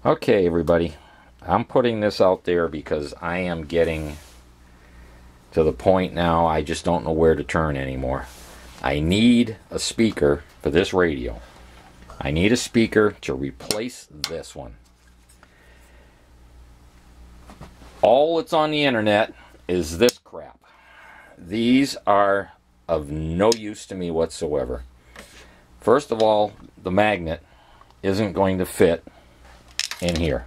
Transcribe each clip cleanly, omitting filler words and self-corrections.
Okay, everybody, I'm putting this out there because I am getting to the point now I just don't know where to turn anymore. I need a speaker for this radio. I need a speaker to replace this one. All that's on the internet is this crap. These are of no use to me whatsoever. First of all, the magnet isn't going to fit in here.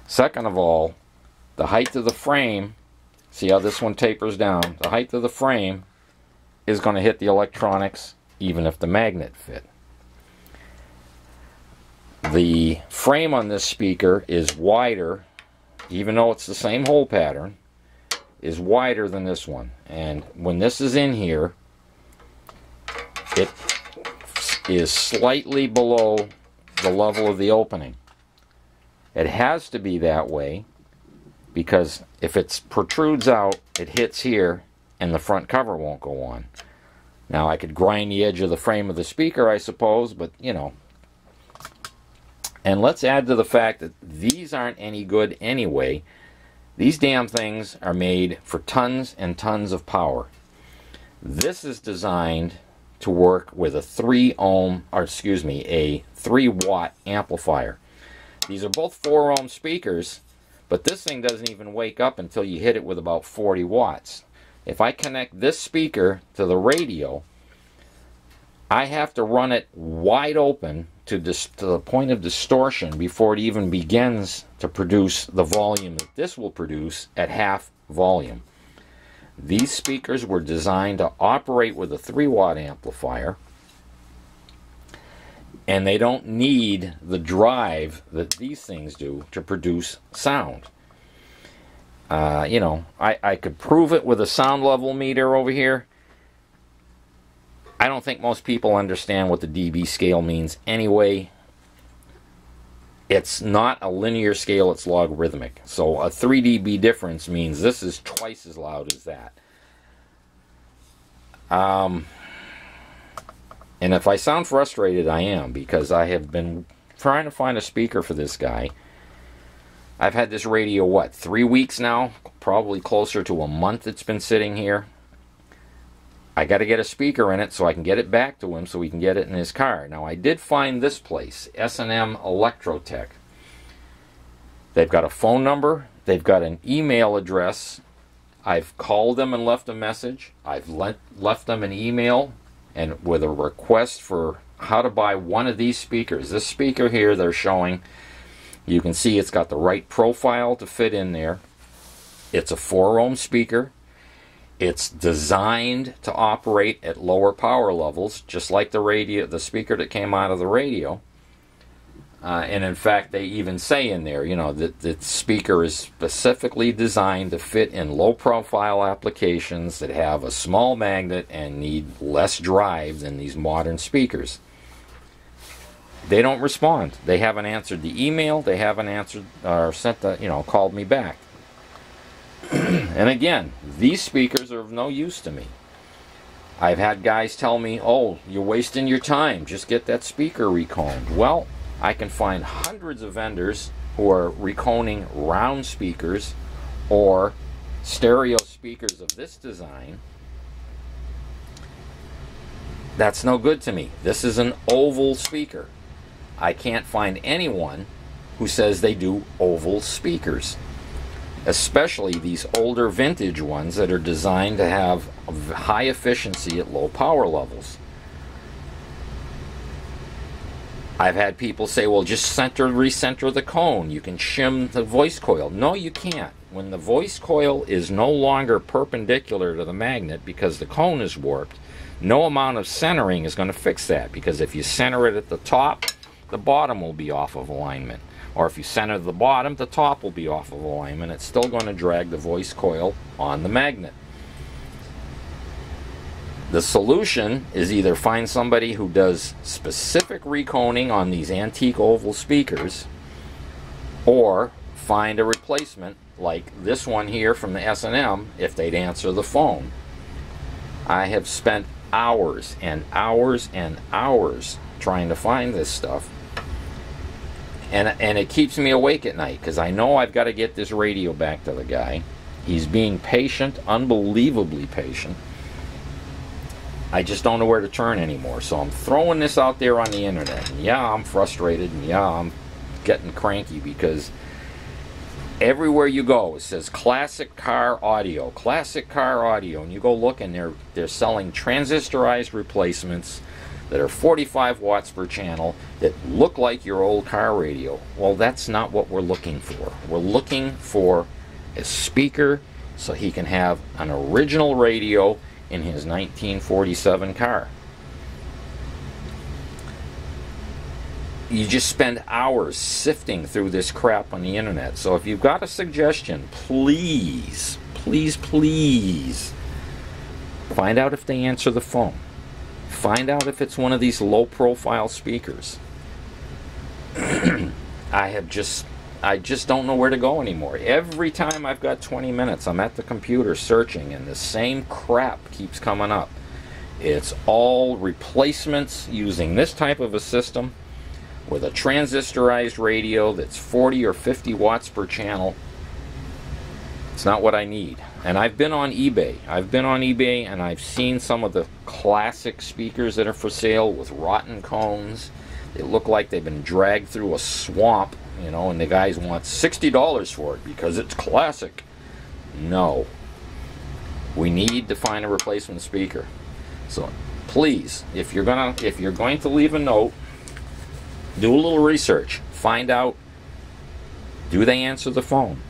Second of all, the height of the frame, see how this one tapers down? The height of the frame is going to hit the electronics even if the magnet fit. The frame on this speaker is wider, even though it's the same hole pattern, is wider than this one. And when this is in here, it is slightly below the level of the opening. It has to be that way because if it protrudes out, it hits here and the front cover won't go on. Now I could grind the edge of the frame of the speaker, I suppose, but you know. And let's add to the fact that these aren't any good anyway. These damn things are made for tons and tons of power. This is designed to work with a 3 watt amplifier. These are both 4 ohm speakers, but this thing doesn't even wake up until you hit it with about 40 watts. If I connect this speaker to the radio, I have to run it wide open to the point of distortion before it even begins to produce the volume that this will produce at half volume. These speakers were designed to operate with a 3 watt amplifier, and they don't need the drive that these things do to produce sound. You know, I could prove it with a sound level meter over here. I don't think most people understand what the dB scale means anyway. It's not a linear scale, it's logarithmic. So a 3 dB difference means this is twice as loud as that. And if I sound frustrated, I am, because I have been trying to find a speaker for this guy. I've had this radio, what, 3 weeks now? Probably closer to a month it's been sitting here. I got to get a speaker in it so I can get it back to him so he can get it in his car. Now, I did find this place, S&M Electrotech. They've got a phone number. They've got an email address. I've called them and left a message. I've left them an email and with a request for how to buy one of these speakers. This speaker here they're showing, you can see it's got the right profile to fit in there. It's a 4 ohm speaker. It's designed to operate at lower power levels, just like the speaker that came out of the radio. And in fact, they even say in there, you know, that the speaker is specifically designed to fit in low-profile applications that have a small magnet and need less drive than these modern speakers. They don't respond. They haven't answered the email. They haven't answered or sent the, you know, called me back. And again, these speakers are of no use to me. I've had guys tell me, oh, you're wasting your time. Just get that speaker reconed. Well, I can find hundreds of vendors who are reconing round speakers or stereo speakers of this design. That's no good to me. This is an oval speaker. I can't find anyone who says they do oval speakers, especially these older vintage ones that are designed to have high efficiency at low power levels. I've had people say, well, just recenter the cone. You can shim the voice coil. No, you can't. When the voice coil is no longer perpendicular to the magnet because the cone is warped, no amount of centering is going to fix that, because if you center it at the top, the bottom will be off of alignment. Or if you center the bottom, the top will be off of alignment. It's still going to drag the voice coil on the magnet. The solution is either find somebody who does specific reconing on these antique oval speakers, or find a replacement like this one here from the S&M if they'd answer the phone. I have spent hours and hours and hours trying to find this stuff. And it keeps me awake at night because I know I've got to get this radio back to the guy. He's being patient, unbelievably patient. I just don't know where to turn anymore. So I'm throwing this out there on the internet. And yeah, I'm frustrated, and yeah, I'm getting cranky because everywhere you go it says classic car audio, classic car audio, and you go look and they're selling transistorized replacements that are 45 watts per channel that look like your old car radio. Well, that's not what we're looking for. We're looking for a speaker so he can have an original radio in his 1947 car. You just spend hours sifting through this crap on the internet. So if you've got a suggestion, please, please, please find out if they answer the phone. Find out if it's one of these low-profile speakers. I just don't know where to go anymore. Every time I've got 20 minutes, I'm at the computer searching, and the same crap keeps coming up. It's all replacements using this type of a system with a transistorized radio that's 40 or 50 watts per channel. It's not what I need. And I've been on eBay. And I've seen some of the classic speakers that are for sale with rotten cones. They look like they've been dragged through a swamp, you know, and the guys want $60 for it because it's classic. No. We need to find a replacement speaker. So please, if you're going to leave a note, do a little research. Find out, do they answer the phone?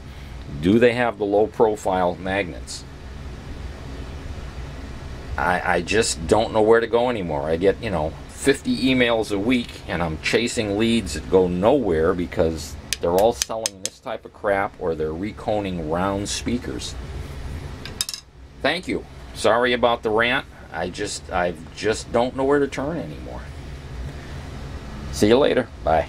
Do they have the low profile magnets? I just don't know where to go anymore. I get, 50 emails a week, and I'm chasing leads that go nowhere because they're all selling this type of crap or they're reconing round speakers. Thank you. Sorry about the rant. I just don't know where to turn anymore. See you later. Bye.